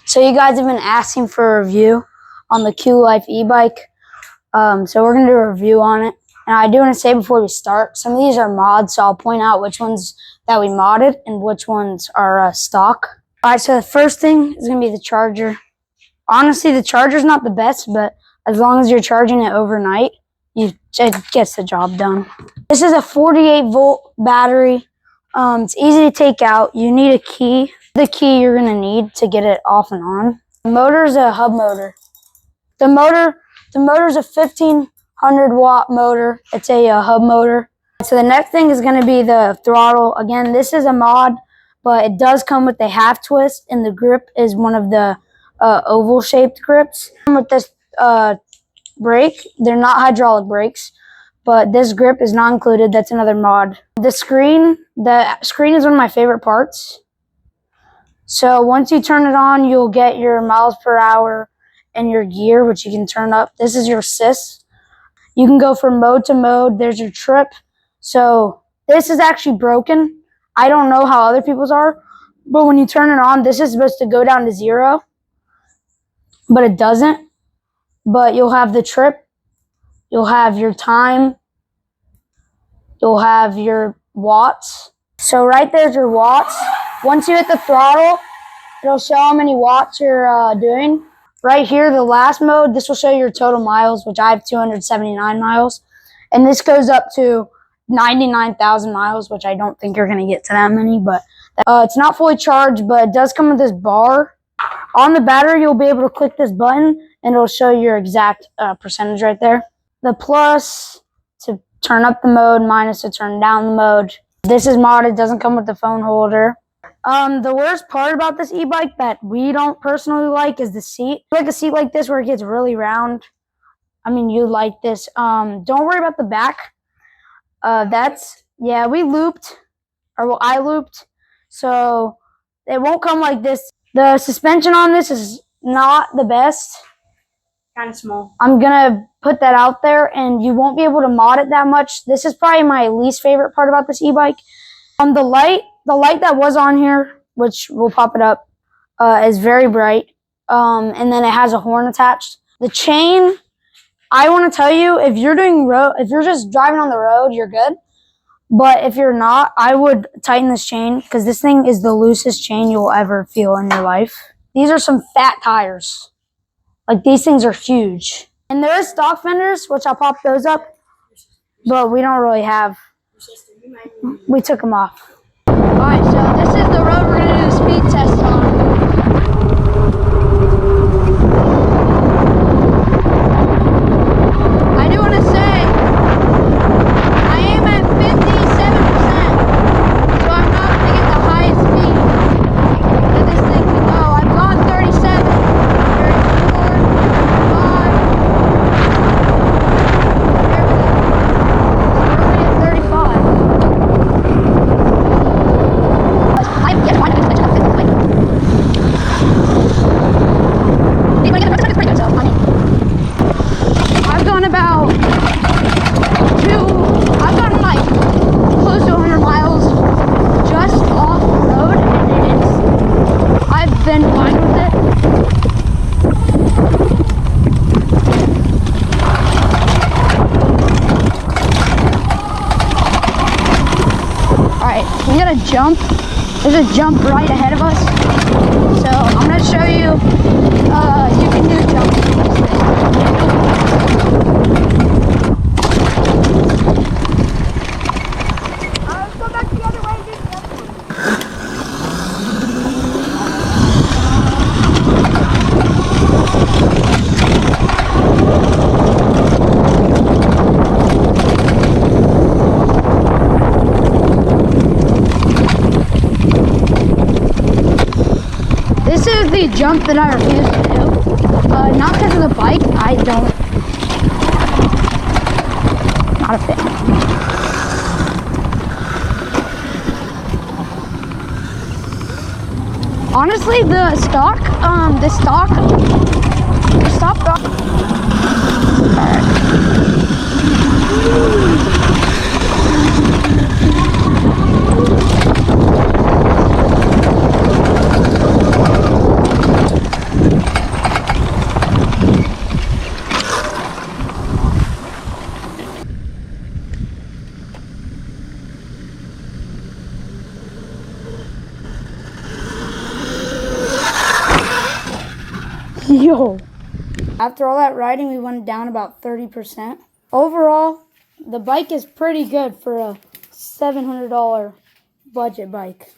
So you guys have been asking for a review on the Qlife e-bike. So we're going to do a review on it. And I do want to say before we start, some of these are mods, so I'll point out which ones that we modded and which ones are stock. All right, so the first thing is going to be the charger. Honestly, the charger's not the best, but as long as you're charging it overnight, it gets the job done. This is a 48-volt battery. It's easy to take out. You need a key. The key you're going to need to get it off and on. The motor is a hub motor. The motor is a 1500-watt motor. It's a hub motor. So the next thing is going to be the throttle. Again, this is a mod, but it does come with a half twist, and the grip is one of the oval-shaped grips. With this brake, they're not hydraulic brakes, but this grip is not included. That's another mod. The screen is one of my favorite parts. So once you turn it on, you'll get your miles per hour and your gear, which you can turn up. This is your assist. You can go from mode to mode. There's your trip. So this is actually broken. I don't know how other people's are, but when you turn it on, this is supposed to go down to 0, but it doesn't. But you'll have the trip. You'll have your time. You'll have your watts. So right there's your watts. Once you hit the throttle, it'll show how many watts you're doing. Right here, the last mode, this will show your total miles, which I have 279 miles. And this goes up to 99,000 miles, which I don't think you're going to get to that many. But it's not fully charged, but it does come with this bar. On the battery, you'll be able to click this button, and it'll show your exact percentage right there. The plus to turn up the mode, minus to turn down the mode. This is modded, doesn't come with the phone holder. The worst part about this e-bike that we don't personally like is the seat. I like a seat like this where it gets really round. I mean, you like this. Don't worry about the back. We looped, I looped, so it won't come like this. The suspension on this is not the best. Kind of small. I'm gonna put that out there, and you won't be able to mod it that much. This is probably my least favorite part about this e-bike. The light that was on here, which will pop it up, is very bright. And then it has a horn attached. The chain, I want to tell you, if you're just driving on the road, you're good. But if you're not, I would tighten this chain, because this thing is the loosest chain you'll ever feel in your life. These are some fat tires. Like, these things are huge. And there is stock fenders, which I'll pop those up, but we don't really have. We took them off. Alright, so this is the road we're going to do a speed test on. I do want to say, I am at 57%, so I'm not going to get the highest speed that this thing can go. I've gone 37, 34, 35, everything. So we're going to get 35. Jump. There's a jump right ahead of us. So I'm going to show you, you can do jumps. Let's go back the other way and do the other one. This is the jump that I refuse to do. Not because of the bike. Not a fan. Honestly, the stock. Yo. After all that riding, we went down about 30%. Overall, the bike is pretty good for a $700 budget bike.